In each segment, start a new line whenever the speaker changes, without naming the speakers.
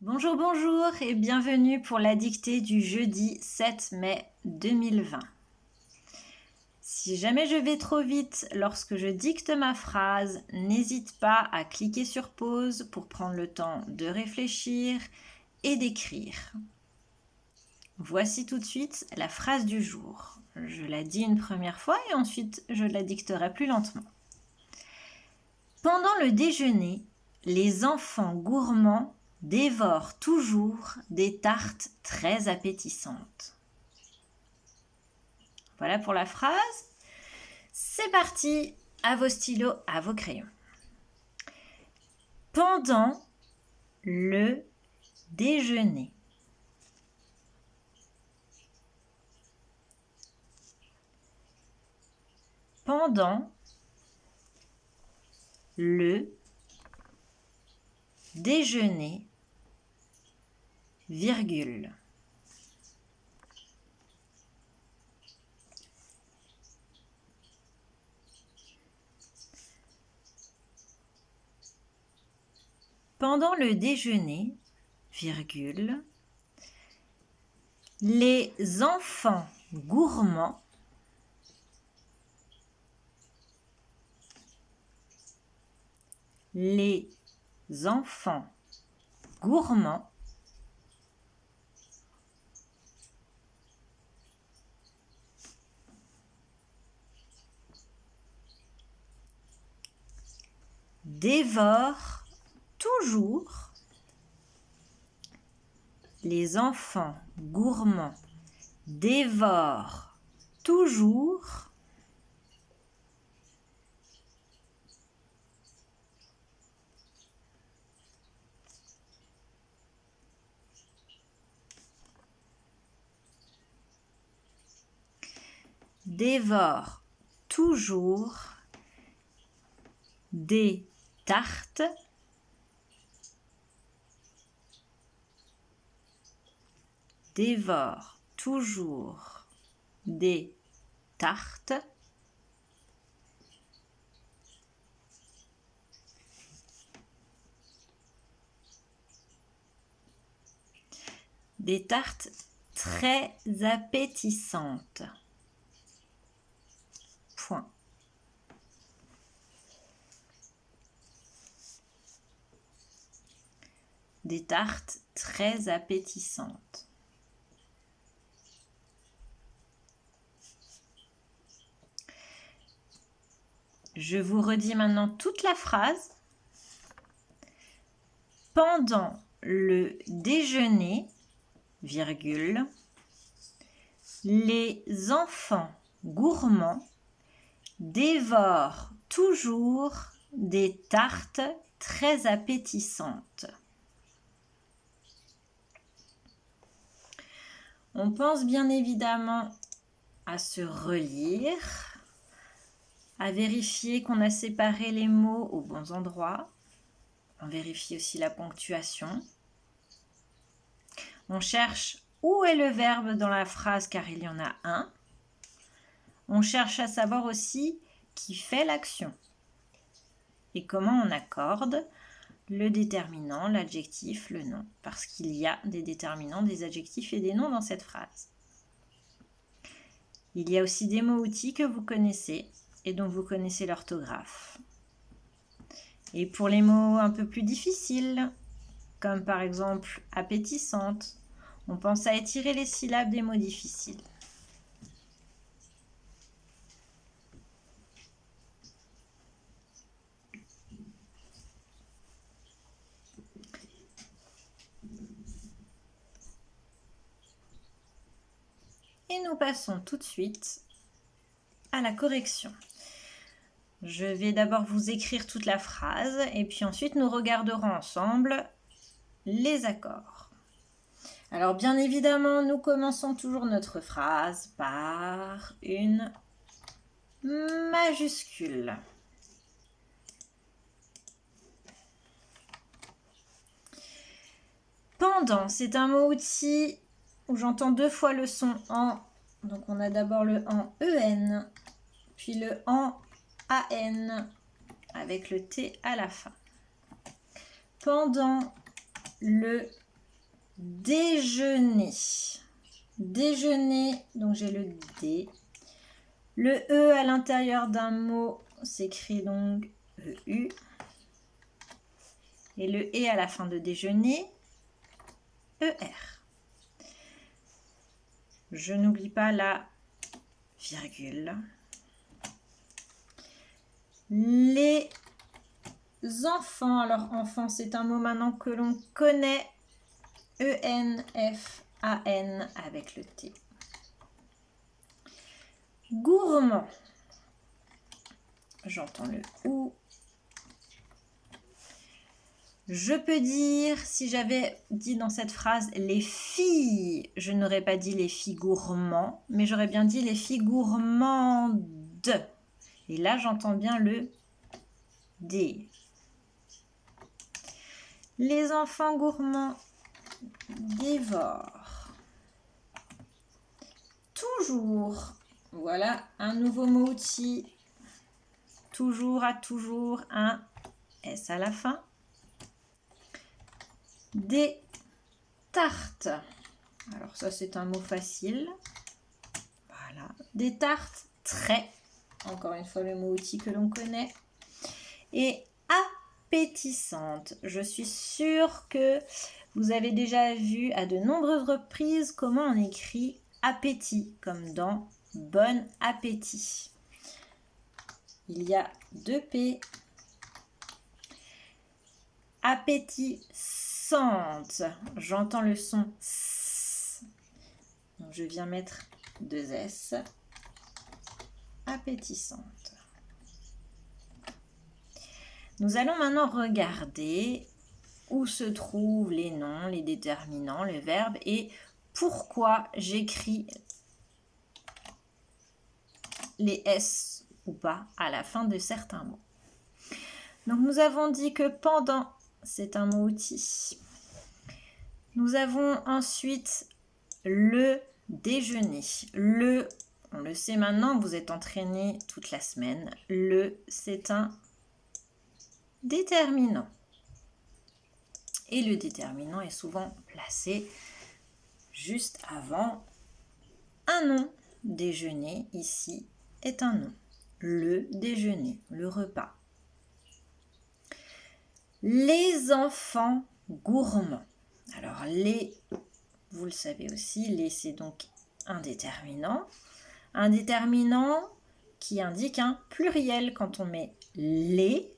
Bonjour, bonjour et bienvenue pour la dictée du jeudi 7 mai 2020. Si jamais je vais trop vite lorsque je dicte ma phrase, n'hésite pas à cliquer sur pause pour prendre le temps de réfléchir et d'écrire. Voici tout de suite la phrase du jour. Je la dis une première fois et ensuite je la dicterai plus lentement. Pendant le déjeuner, les enfants gourmands dévorent toujours des tartes très appétissantes. Voilà pour la phrase. C'est parti, à vos stylos, à vos crayons. Pendant le déjeuner. Pendant le déjeuner, virgule. Pendant le déjeuner, virgule, les enfants gourmands les enfants gourmands dévorent toujours les enfants gourmands dévorent toujours dévorent toujours des tartes dévorent toujours des tartes très appétissantes. Point. Des tartes très appétissantes. Je vous redis maintenant toute la phrase. Pendant le déjeuner, virgule, les enfants gourmands dévorent toujours des tartes très appétissantes. On pense bien évidemment à se relire, à vérifier qu'on a séparé les mots aux bons endroits. On vérifie aussi la ponctuation. On cherche où est le verbe dans la phrase car il y en a un. On cherche à savoir aussi qui fait l'action et comment on accorde le déterminant, l'adjectif, le nom, parce qu'il y a des déterminants, des adjectifs et des noms dans cette phrase. Il y a aussi des mots-outils que vous connaissez et dont vous connaissez l'orthographe. Et pour les mots un peu plus difficiles, comme par exemple appétissante, on pense à étirer les syllabes des mots difficiles. Et nous passons tout de suite à la correction. Je vais d'abord vous écrire toute la phrase et puis ensuite nous regarderons ensemble les accords. Alors bien évidemment, nous commençons toujours notre phrase par une majuscule. Pendant, c'est un mot-outil où j'entends deux fois le son en. Donc on a d'abord le en EN, puis le en AN avec le T à la fin. Pendant le Déjeuner. Déjeuner, donc j'ai le D. Le E à l'intérieur d'un mot s'écrit donc EU. Et le E à la fin de déjeuner, ER. Je n'oublie pas la virgule. Les enfants, alors enfant c'est un mot maintenant que l'on connaît, E-N-F-A-N avec le T. Gourmand, j'entends le OU. Je peux dire, si j'avais dit dans cette phrase les filles, je n'aurais pas dit les filles gourmands, mais j'aurais bien dit les filles gourmandes. Et là, j'entends bien le D. Les enfants gourmands dévorent. Toujours. Voilà un nouveau mot outil. Toujours à toujours un S à la fin. Des tartes. Alors ça c'est un mot facile. Voilà. Des tartes très. Encore une fois le mot outil que l'on connaît. Et appétissante. Je suis sûre que vous avez déjà vu à de nombreuses reprises comment on écrit appétit, comme dans bon appétit. Il y a 2 P. Appétissante. J'entends le son S. Donc je viens mettre 2 S. Appétissante. Nous allons maintenant regarder où se trouvent les noms, les déterminants, les verbes et pourquoi j'écris les S ou pas à la fin de certains mots. Donc nous avons dit que pendant, c'est un mot outil. Nous avons ensuite le déjeuner. Le, on le sait maintenant, vous êtes entraînés toute la semaine. Le, c'est un déterminant. Et le déterminant est souvent placé juste avant un nom. Déjeuner, ici, est un nom. Le déjeuner, le repas. Les enfants gourmands. Alors, les, vous le savez aussi, les, c'est donc un déterminant. Un déterminant qui indique un pluriel. Quand on met les,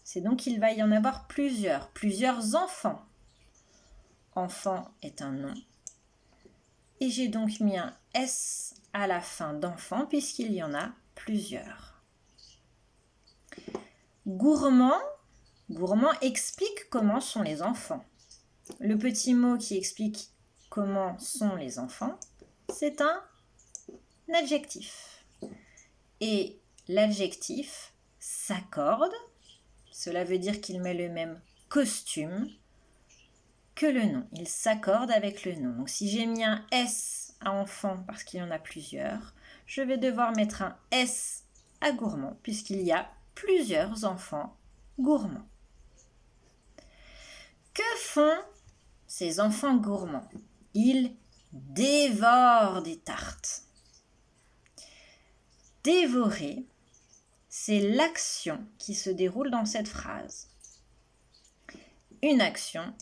c'est donc qu'il va y en avoir plusieurs enfants. Enfant est un nom. Et j'ai donc mis un S à la fin d'enfant puisqu'il y en a plusieurs. Gourmand, gourmand explique comment sont les enfants. Le petit mot qui explique comment sont les enfants, c'est un adjectif. Et l'adjectif s'accorde. Cela veut dire qu'il met le même costume que le nom. Il s'accorde avec le nom. Donc si j'ai mis un S à enfant parce qu'il y en a plusieurs, je vais devoir mettre un S à gourmand puisqu'il y a plusieurs enfants gourmands. Que font ces enfants gourmands? Ils dévorent des tartes. Dévorer, c'est l'action qui se déroule dans cette phrase. Une action,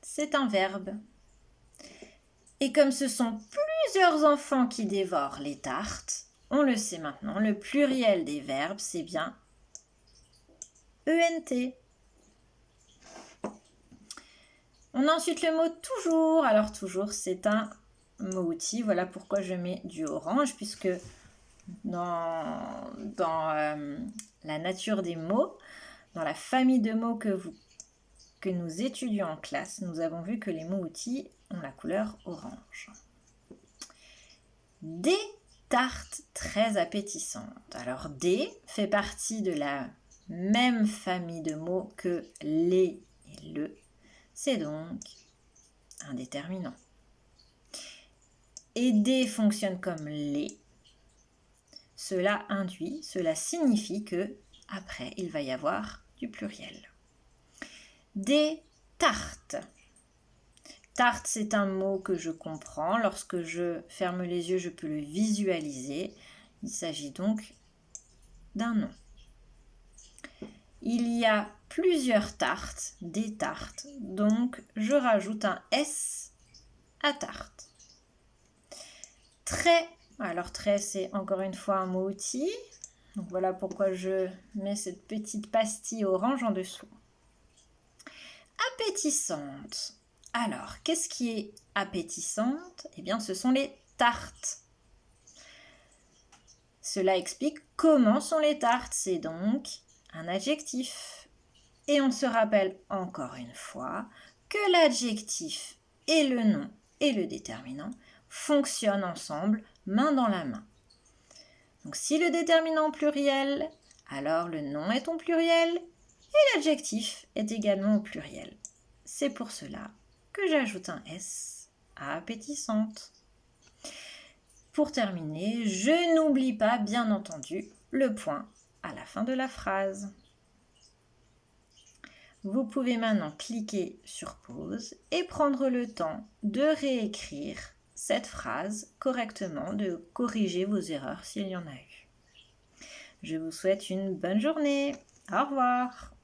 c'est un verbe. Et comme ce sont plusieurs enfants qui dévorent les tartes, on le sait maintenant, le pluriel des verbes, c'est bien ENT. On a ensuite le mot toujours. Alors toujours, c'est un mot outil. Voilà pourquoi je mets du orange, puisque dans la nature des mots, dans la famille de mots que nous étudions en classe, nous avons vu que les mots outils ont la couleur orange. Des tartes très appétissantes. Alors des fait partie de la même famille de mots que les et le. C'est donc un déterminant. Et des fonctionne comme les. Cela signifie que après il va y avoir du pluriel. Des tartes. Tarte, c'est un mot que je comprends. Lorsque je ferme les yeux, je peux le visualiser. Il s'agit donc d'un nom. Il y a plusieurs tartes, des tartes, donc je rajoute un S à tarte. Trait, alors trait c'est encore une fois un mot outil, donc voilà pourquoi je mets cette petite pastille orange en dessous. Appétissante, alors qu'est-ce qui est appétissante? Eh bien ce sont les tartes. Cela explique comment sont les tartes, c'est donc un adjectif. Et on se rappelle encore une fois que l'adjectif et le nom et le déterminant fonctionnent ensemble, main dans la main. Donc si le déterminant pluriel, alors le nom est au pluriel et l'adjectif est également au pluriel. C'est pour cela que j'ajoute un S à appétissante. Pour terminer, je n'oublie pas, bien entendu, le point à la fin de la phrase. Vous pouvez maintenant cliquer sur pause et prendre le temps de réécrire cette phrase correctement, de corriger vos erreurs s'il y en a eu. Je vous souhaite une bonne journée. Au revoir.